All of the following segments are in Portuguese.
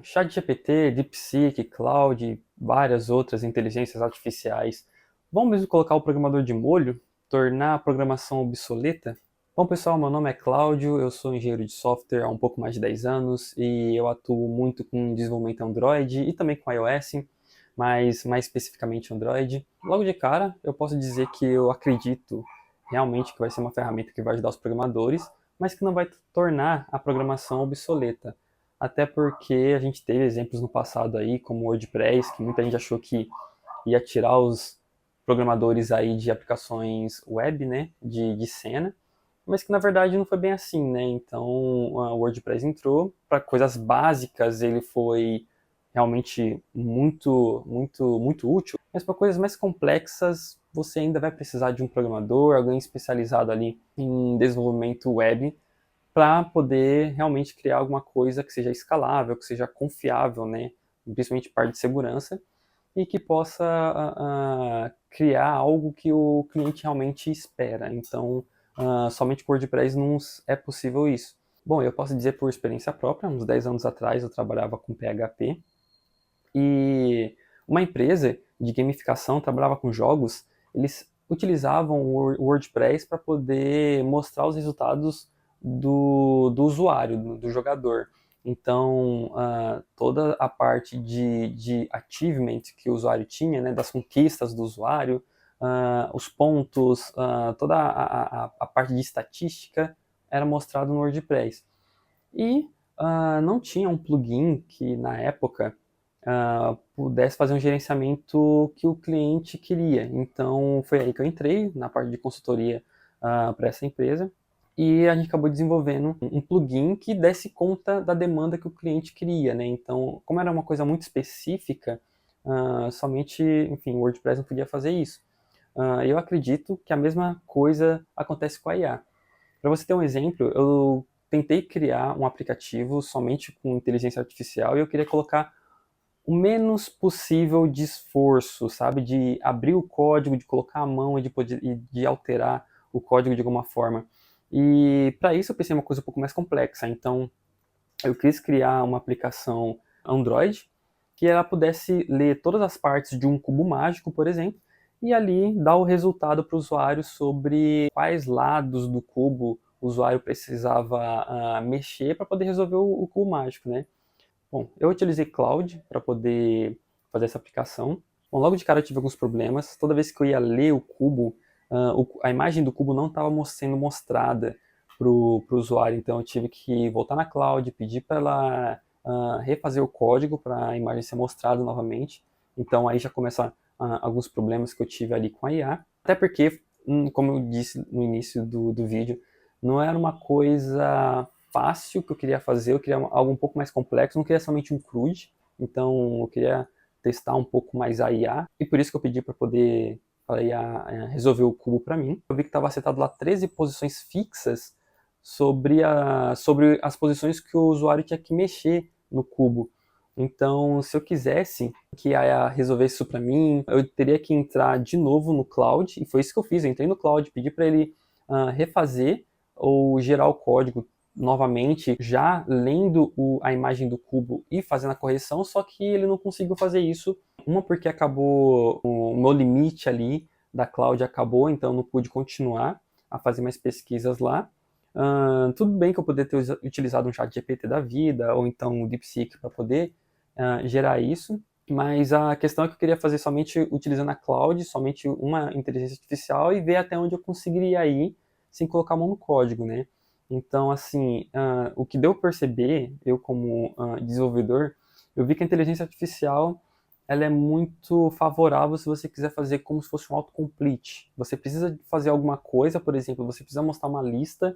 ChatGPT, DeepSeek, Claude, várias outras inteligências artificiais vão mesmo colocar o programador de molho, tornar a programação obsoleta? Bom, pessoal, meu nome é Cláudio, eu sou engenheiro de software há um pouco mais de 10 anos e eu atuo muito com desenvolvimento Android e também com iOS, mas mais especificamente Android. Logo de cara, eu posso dizer que eu acredito realmente que vai ser uma ferramenta que vai ajudar os programadores, mas que não vai tornar a programação obsoleta. Até porque a gente teve exemplos no passado aí, como o WordPress, que muita gente achou que ia tirar os programadores aí de aplicações web, né, de cena, mas que na verdade não foi bem assim, né? Então, o WordPress entrou para coisas básicas, ele foi realmente muito útil, mas para coisas mais complexas, você ainda vai precisar de um programador, alguém especializado ali em desenvolvimento web, para poder realmente criar alguma coisa que seja escalável, que seja confiável, né? Principalmente parte de segurança, e que possa criar algo que o cliente realmente espera. Então, somente com WordPress não é possível isso. Bom, eu posso dizer por experiência própria, uns 10 anos atrás eu trabalhava com PHP, e uma empresa de gamificação trabalhava com jogos, eles utilizavam o WordPress para poder mostrar os resultados do usuário, do jogador. Então, toda a parte de achievement que o usuário tinha, né, das conquistas do usuário, os pontos, toda a parte de estatística era mostrado no WordPress. E não tinha um plugin que, na época, pudesse fazer um gerenciamento que o cliente queria. Então, foi aí que eu entrei na parte de consultoria para essa empresa e a gente acabou desenvolvendo um plugin que desse conta da demanda que o cliente queria, né? Então, como era uma coisa muito específica, somente, enfim, o WordPress não podia fazer isso. Eu acredito que a mesma coisa acontece com a IA. Para você ter um exemplo, eu tentei criar um aplicativo somente com inteligência artificial e eu queria colocar o menos possível de esforço, sabe? De abrir o código, de colocar a mão e de alterar o código de alguma forma. E para isso eu pensei em uma coisa um pouco mais complexa. Então eu quis criar uma aplicação Android que ela pudesse ler todas as partes de um cubo mágico, por exemplo, e ali dar o resultado para o usuário sobre quais lados do cubo o usuário precisava mexer para poder resolver o cubo mágico, né? Bom, eu utilizei Cloud para poder fazer essa aplicação. Bom, logo de cara eu tive alguns problemas. Toda vez que eu ia ler o cubo, a imagem do cubo não estava sendo mostrada para o usuário. Então eu tive que voltar na Cloud, pedir para ela refazer o código para a imagem ser mostrada novamente. Então aí já começam alguns problemas que eu tive ali com a IA. Até porque, como eu disse no início do vídeo, não era uma coisa fácil que eu queria fazer, eu queria algo um pouco mais complexo, não queria somente um CRUD, então eu queria testar um pouco mais a IA, e por isso que eu pedi para poder a IA resolver o cubo para mim. Eu vi que estava setado lá 13 posições fixas sobre as posições que o usuário tinha que mexer no cubo. Então, se eu quisesse que a IA resolvesse isso para mim, eu teria que entrar de novo no Cloud, e foi isso que eu fiz. Eu entrei no Cloud, pedi para ele refazer ou gerar o código novamente, já lendo a imagem do cubo e fazendo a correção, só que ele não conseguiu fazer isso. Uma porque acabou o meu limite ali da cloud acabou, então eu não pude continuar a fazer mais pesquisas lá. Tudo bem que eu poderia ter utilizado um chat GPT da vida, ou então o DeepSeek para poder gerar isso, mas a questão é que eu queria fazer somente utilizando a cloud, somente uma inteligência artificial e ver até onde eu conseguiria ir sem colocar a mão no código, né? Então, assim, o que deu a perceber, eu como desenvolvedor, eu vi que a inteligência artificial ela é muito favorável se você quiser fazer como se fosse um autocomplete. Você precisa fazer alguma coisa, por exemplo, você precisa mostrar uma lista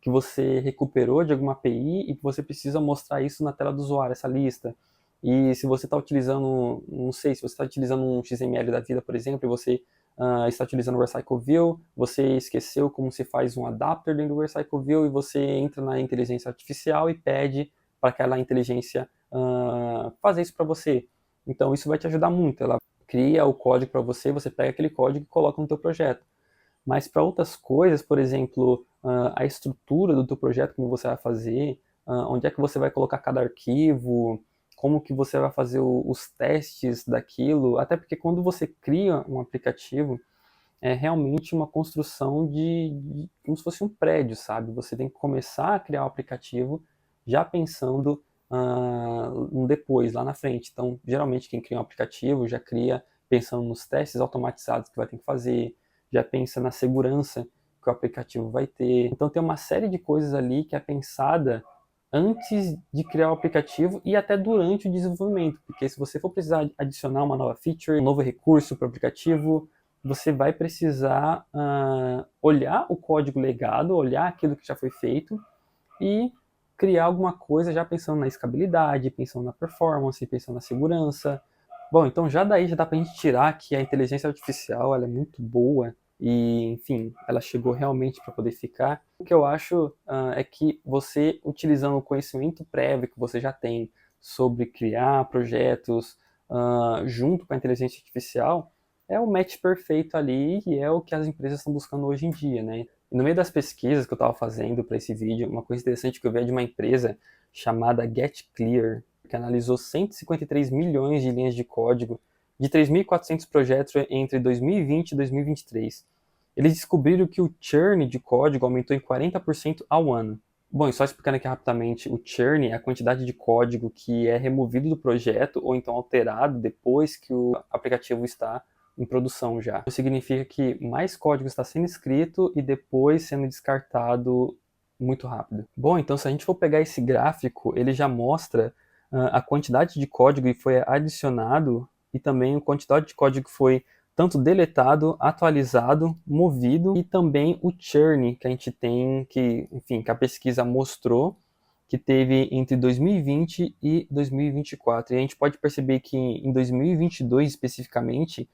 que você recuperou de alguma API e que você precisa mostrar isso na tela do usuário, essa lista. E se você está utilizando, não sei, se você está utilizando um XML da vida, por exemplo, e você está utilizando o Recycle View, você esqueceu como se faz um adapter dentro do Recycle View e você entra na inteligência artificial e pede para aquela inteligência fazer isso para você. Então isso vai te ajudar muito. Ela cria o código para você, você pega aquele código e coloca no teu projeto. Mas para outras coisas, por exemplo, a estrutura do teu projeto, como você vai fazer, onde é que você vai colocar cada arquivo, como que você vai fazer os testes daquilo, até porque quando você cria um aplicativo, é realmente uma construção de como se fosse um prédio, sabe? Você tem que começar a criar o aplicativo já pensando no depois, lá na frente. Então, geralmente quem cria um aplicativo já cria pensando nos testes automatizados que vai ter que fazer, já pensa na segurança que o aplicativo vai ter. Então tem uma série de coisas ali que é pensada antes de criar o aplicativo e até durante o desenvolvimento, porque se você for precisar adicionar uma nova feature, um novo recurso para o aplicativo, você vai precisar olhar o código legado, olhar aquilo que já foi feito e criar alguma coisa já pensando na escalabilidade, pensando na performance, pensando na segurança. Bom, então já daí já dá para a gente tirar que a inteligência artificial ela é muito boa e, enfim, ela chegou realmente para poder ficar. O que eu acho é que você, utilizando o conhecimento prévio que você já tem sobre criar projetos junto com a inteligência artificial, é o match perfeito ali e é o que as empresas estão buscando hoje em dia, né? E no meio das pesquisas que eu estava fazendo para esse vídeo, uma coisa interessante que eu vi é de uma empresa chamada GetClear, que analisou 153 milhões de linhas de código de 3.400 projetos entre 2020 e 2023. Eles descobriram que o churn de código aumentou em 40% ao ano. Bom, e só explicando aqui rapidamente, o churn é a quantidade de código que é removido do projeto ou então alterado depois que o aplicativo está em produção já. Isso significa que mais código está sendo escrito e depois sendo descartado muito rápido. Bom, então se a gente for pegar esse gráfico, ele já mostra a quantidade de código que foi adicionado e também a quantidade de código que foi tanto deletado, atualizado, movido e também o churn que a gente tem, que, enfim, que a pesquisa mostrou que teve entre 2020 e 2024. E a gente pode perceber que em 2022 especificamente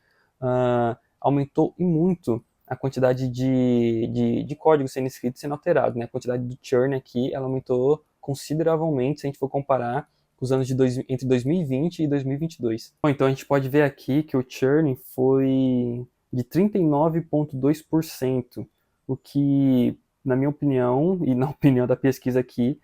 aumentou e muito a quantidade de código sendo escrito e sendo alterado, né? A quantidade do churn aqui ela aumentou consideravelmente se a gente for comparar com os anos entre 2020 e 2022. Bom, então a gente pode ver aqui que o churn foi de 39,2%, o que, na minha opinião e na opinião da pesquisa aqui,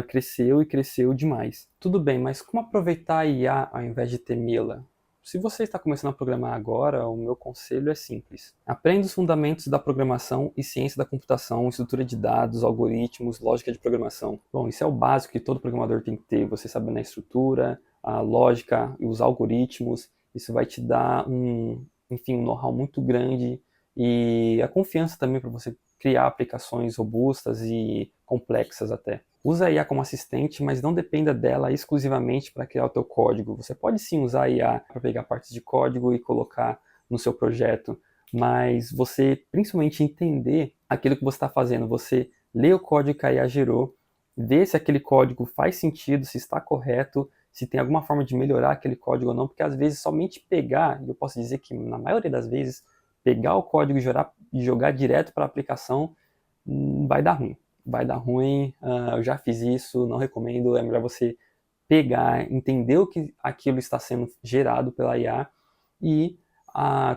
cresceu e cresceu demais. Tudo bem, mas como aproveitar a IA ao invés de temê-la? Se você está começando a programar agora, o meu conselho é simples. Aprenda os fundamentos da programação e ciência da computação, estrutura de dados, algoritmos, lógica de programação. Bom, isso é o básico que todo programador tem que ter. Você sabendo a estrutura, a lógica e os algoritmos, isso vai te dar um know-how muito grande e a confiança também para você criar aplicações robustas e complexas até. Usa a IA como assistente, mas não dependa dela exclusivamente para criar o teu código. Você pode sim usar a IA para pegar partes de código e colocar no seu projeto, mas você principalmente entender aquilo que você está fazendo. Você lê o código que a IA gerou, vê se aquele código faz sentido, se está correto, se tem alguma forma de melhorar aquele código ou não, porque às vezes somente pegar, e eu posso dizer que na maioria das vezes, pegar o código e jogar direto para a aplicação vai dar ruim. Vai dar ruim, eu já fiz isso, não recomendo, é melhor você pegar, entender o que aquilo está sendo gerado pela IA e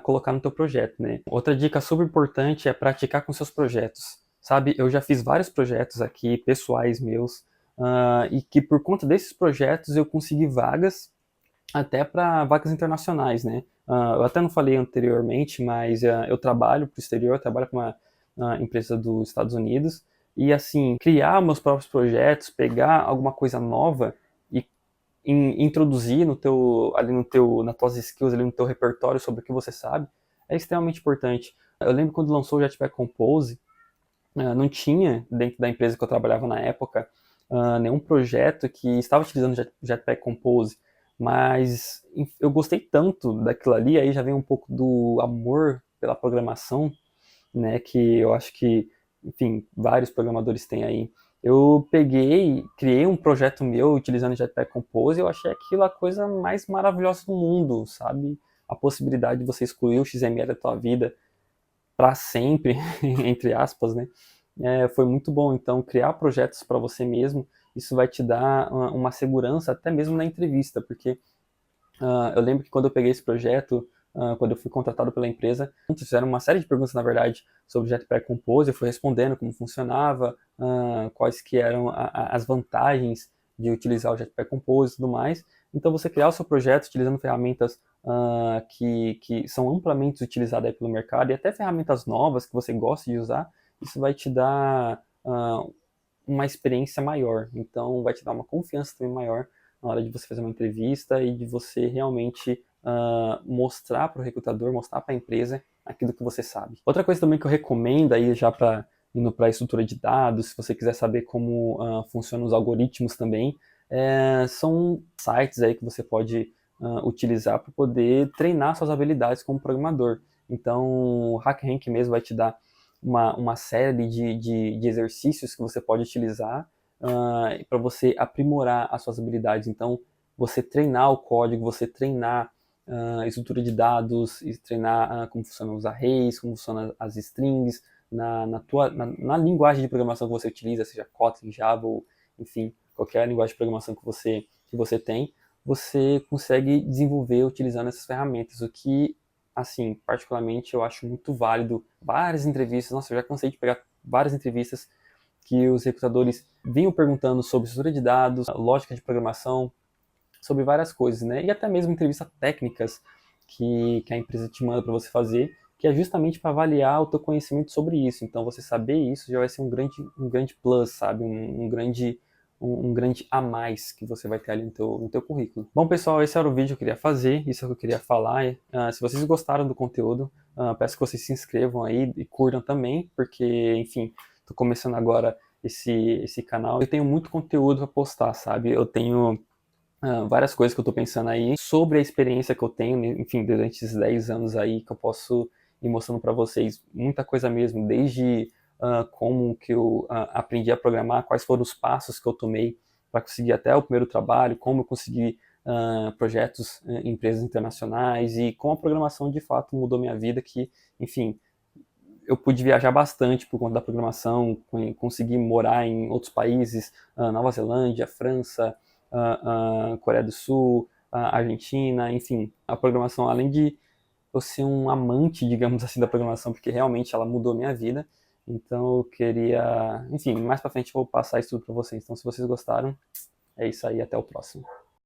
colocar no teu projeto, né? Outra dica super importante é praticar com seus projetos, sabe? Eu já fiz vários projetos aqui, pessoais meus, e que por conta desses projetos eu consegui vagas até para vagas internacionais, né? Eu até não falei anteriormente, mas eu trabalho para o exterior, eu trabalho para uma empresa dos Estados Unidos, e assim, criar meus próprios projetos, pegar alguma coisa nova e introduzir nas tuas skills, ali no teu repertório sobre o que você sabe, é extremamente importante. Eu lembro quando lançou o Jetpack Compose, não tinha dentro da empresa que eu trabalhava na época nenhum projeto que estava utilizando Jetpack Compose, mas eu gostei tanto daquilo ali, aí já vem um pouco do amor pela programação, né, que eu acho que, enfim, vários programadores têm aí. Eu peguei, criei um projeto meu utilizando Jetpack Compose e eu achei aquilo a coisa mais maravilhosa do mundo, sabe? A possibilidade de você excluir o XML da tua vida para sempre, entre aspas, né? Foi muito bom. Então, criar projetos para você mesmo, isso vai te dar uma segurança até mesmo na entrevista, porque eu lembro que quando eu peguei esse projeto, quando eu fui contratado pela empresa, fizeram uma série de perguntas, na verdade, sobre o Jetpack Compose, eu fui respondendo como funcionava, quais que eram as vantagens de utilizar o Jetpack Compose e tudo mais, Então, você criar o seu projeto utilizando ferramentas que são amplamente utilizadas aí pelo mercado e até ferramentas novas que você gosta de usar, isso vai te dar uma experiência maior. Então, vai te dar uma confiança também maior na hora de você fazer uma entrevista e de você realmente mostrar para o recrutador, mostrar para a empresa aquilo que você sabe. Outra coisa também que eu recomendo aí já para indo para a estrutura de dados, se você quiser saber como funcionam os algoritmos também, são sites aí que você pode utilizar para poder treinar suas habilidades como programador. Então, o HackRank mesmo vai te dar uma série de exercícios que você pode utilizar para você aprimorar as suas habilidades. Então, você treinar o código, você treinar a estrutura de dados, e treinar como funcionam os arrays, como funcionam as strings, na linguagem de programação que você utiliza, seja Kotlin, Java, ou, enfim, qualquer linguagem de programação que você tem, você consegue desenvolver utilizando essas ferramentas, o que, assim, particularmente eu acho muito válido. Várias entrevistas, nossa, eu já cansei de pegar várias entrevistas que os recrutadores vinham perguntando sobre estrutura de dados, lógica de programação, sobre várias coisas, né? E até mesmo entrevistas técnicas que a empresa te manda para você fazer, que é justamente para avaliar o teu conhecimento sobre isso. Então, você saber isso já vai ser um grande plus, sabe? Um grande a mais que você vai ter ali no teu currículo. Bom, pessoal, esse era o vídeo que eu queria fazer, isso é o que eu queria falar. Se vocês gostaram do conteúdo, peço que vocês se inscrevam aí e curtam também, porque, enfim, estou começando agora esse canal. Eu tenho muito conteúdo para postar, sabe? Eu tenho várias coisas que eu estou pensando aí sobre a experiência que eu tenho, enfim, durante esses 10 anos aí, que eu posso ir mostrando para vocês muita coisa mesmo, desde como que eu aprendi a programar, quais foram os passos que eu tomei para conseguir até o primeiro trabalho, como eu consegui projetos em empresas internacionais e como a programação de fato mudou minha vida, que, enfim, eu pude viajar bastante por conta da programação, consegui morar em outros países, Nova Zelândia, França, Coreia do Sul, Argentina, enfim, a programação, além de eu ser um amante, digamos assim, da programação, porque realmente ela mudou minha vida, então eu queria, enfim, mais pra frente eu vou passar isso tudo pra vocês. Então, se vocês gostaram, é isso aí, até o próximo.